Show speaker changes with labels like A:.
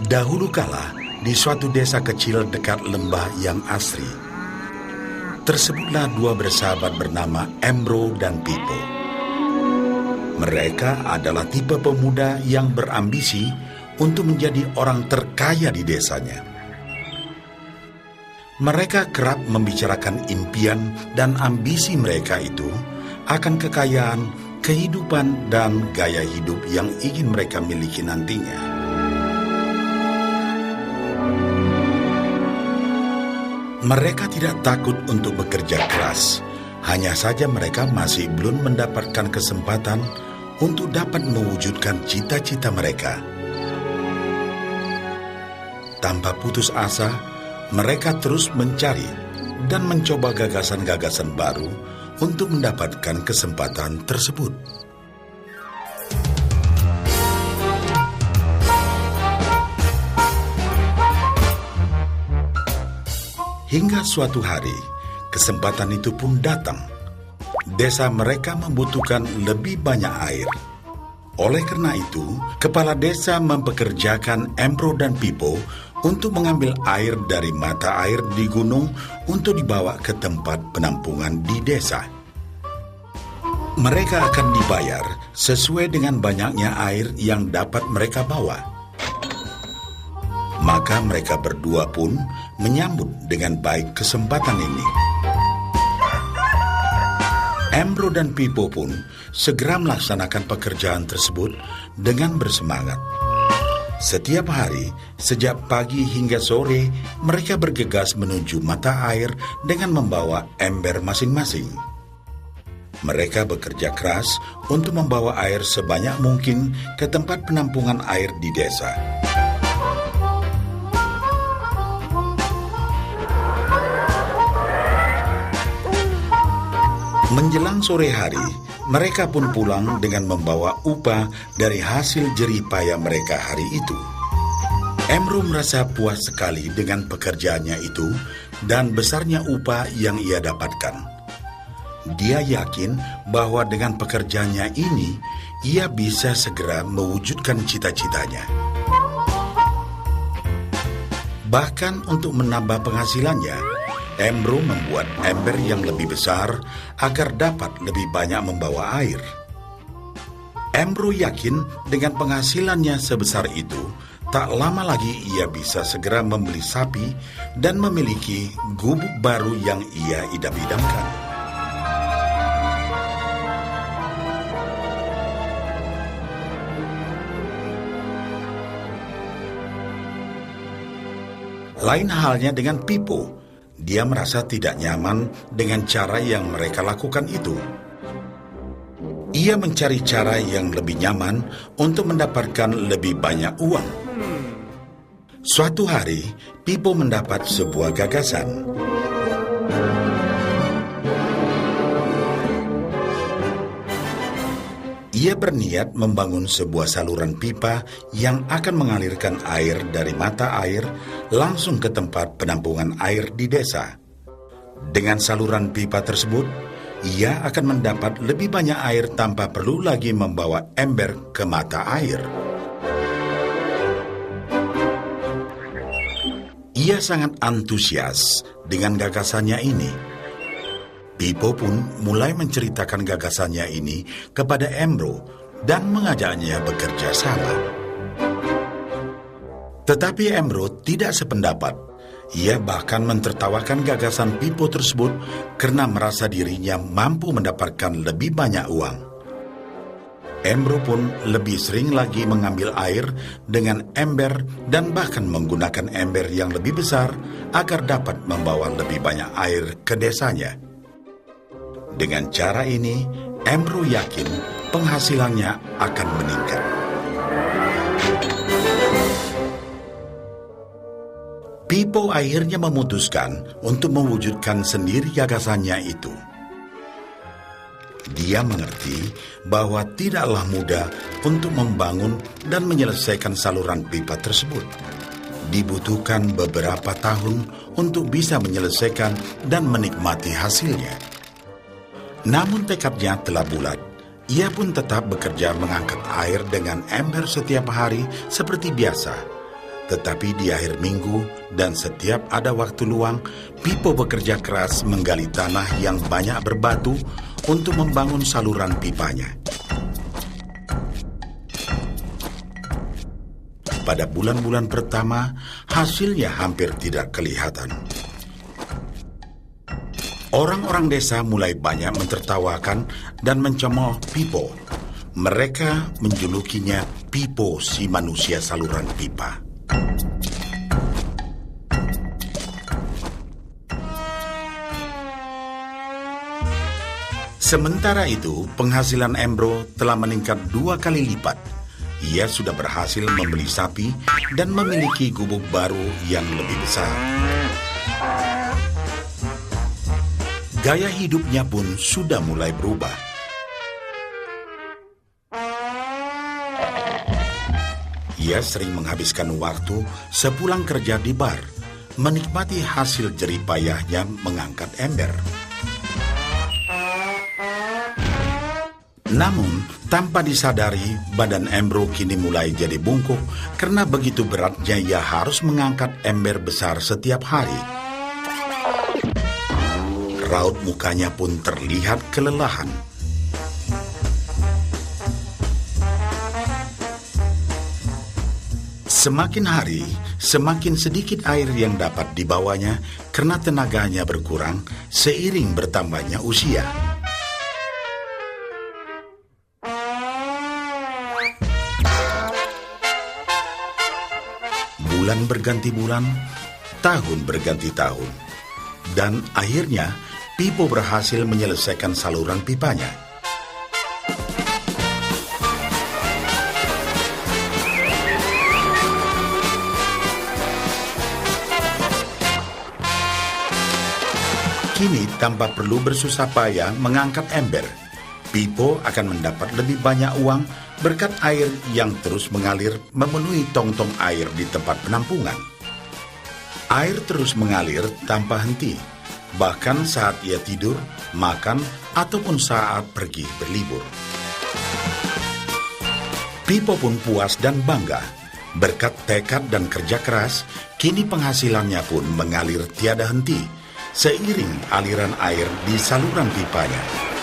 A: Dahulu kala, di suatu desa kecil dekat lembah yang asri, tersebutlah dua bersahabat bernama Embro dan Pipo. Mereka adalah tipe pemuda yang berambisi untuk menjadi orang terkaya di desanya. Mereka kerap membicarakan impian dan ambisi mereka itu akan kekayaan, kehidupan, dan gaya hidup yang ingin mereka miliki nantinya. Mereka tidak takut untuk bekerja keras, hanya saja mereka masih belum mendapatkan kesempatan untuk dapat mewujudkan cita-cita mereka. Tanpa putus asa, mereka terus mencari dan mencoba gagasan-gagasan baru untuk mendapatkan kesempatan tersebut. Hingga suatu hari, kesempatan itu pun datang. Desa mereka membutuhkan lebih banyak air. Oleh karena itu, kepala desa mempekerjakan Embro dan Pipo untuk mengambil air dari mata air di gunung untuk dibawa ke tempat penampungan di desa. Mereka akan dibayar sesuai dengan banyaknya air yang dapat mereka bawa. Maka mereka berdua pun menyambut dengan baik kesempatan ini. Embro dan Pipo pun segera melaksanakan pekerjaan tersebut dengan bersemangat. Setiap hari, sejak pagi hingga sore, mereka bergegas menuju mata air dengan membawa ember masing-masing. Mereka bekerja keras untuk membawa air sebanyak mungkin ke tempat penampungan air di desa. Menjelang sore hari, mereka pun pulang dengan membawa upah dari hasil jerih payah mereka hari itu. Embro merasa puas sekali dengan pekerjaannya itu dan besarnya upah yang ia dapatkan. Dia yakin bahwa dengan pekerjaannya ini, ia bisa segera mewujudkan cita-citanya. Bahkan untuk menambah penghasilannya, Embro membuat ember yang lebih besar agar dapat lebih banyak membawa air. Embro yakin dengan penghasilannya sebesar itu, tak lama lagi ia bisa segera membeli sapi dan memiliki gubuk baru yang ia idam-idamkan. Lain halnya dengan Pipo. Dia merasa tidak nyaman dengan cara yang mereka lakukan itu. Ia mencari cara yang lebih nyaman untuk mendapatkan lebih banyak uang. Suatu hari, Pipo mendapat sebuah gagasan. Ia berniat membangun sebuah saluran pipa yang akan mengalirkan air dari mata air langsung ke tempat penampungan air di desa. Dengan saluran pipa tersebut, ia akan mendapat lebih banyak air tanpa perlu lagi membawa ember ke mata air. Ia sangat antusias dengan gagasannya ini. Pipo pun mulai menceritakan gagasannya ini kepada Embro dan mengajaknya bekerja sama. Tetapi Embro tidak sependapat. Ia bahkan mentertawakan gagasan Pipo tersebut karena merasa dirinya mampu mendapatkan lebih banyak uang. Embro pun lebih sering lagi mengambil air dengan ember dan bahkan menggunakan ember yang lebih besar agar dapat membawa lebih banyak air ke desanya. Dengan cara ini, Embro yakin penghasilannya akan meningkat. Pipo akhirnya memutuskan untuk mewujudkan sendiri gagasannya itu. Dia mengerti bahwa tidaklah mudah untuk membangun dan menyelesaikan saluran pipa tersebut. Dibutuhkan beberapa tahun untuk bisa menyelesaikan dan menikmati hasilnya. Namun tekadnya telah bulat. Ia pun tetap bekerja mengangkat air dengan ember setiap hari seperti biasa. Tetapi di akhir minggu dan setiap ada waktu luang, Pipo bekerja keras menggali tanah yang banyak berbatu untuk membangun saluran pipanya. Pada bulan-bulan pertama, hasilnya hampir tidak kelihatan. Orang-orang desa mulai banyak mentertawakan dan mencemooh Pipo. Mereka menjulukinya Pipo si manusia saluran pipa. Sementara itu, penghasilan Embro telah meningkat 2 kali lipat. Ia sudah berhasil membeli sapi dan memiliki gubuk baru yang lebih besar. Gaya hidupnya pun sudah mulai berubah. Ia sering menghabiskan waktu sepulang kerja di bar, menikmati hasil jerih payahnya mengangkat ember. Namun, tanpa disadari, badan Embro kini mulai jadi bungkuk karena begitu beratnya ia harus mengangkat ember besar setiap hari. Raut mukanya pun terlihat kelelahan. Semakin hari, semakin sedikit air yang dapat dibawanya karena tenaganya berkurang seiring bertambahnya usia. Bulan berganti bulan, tahun berganti tahun. Dan akhirnya, Pipo berhasil menyelesaikan saluran pipanya. Kini, tanpa perlu bersusah payah mengangkat ember, Pipo akan mendapat lebih banyak uang berkat air yang terus mengalir memenuhi tong-tong air di tempat penampungan. Air terus mengalir tanpa henti, bahkan saat ia tidur, makan, ataupun saat pergi berlibur. Pipo pun puas dan bangga. Berkat tekad dan kerja keras, kini penghasilannya pun mengalir tiada henti, seiring aliran air di saluran pipanya.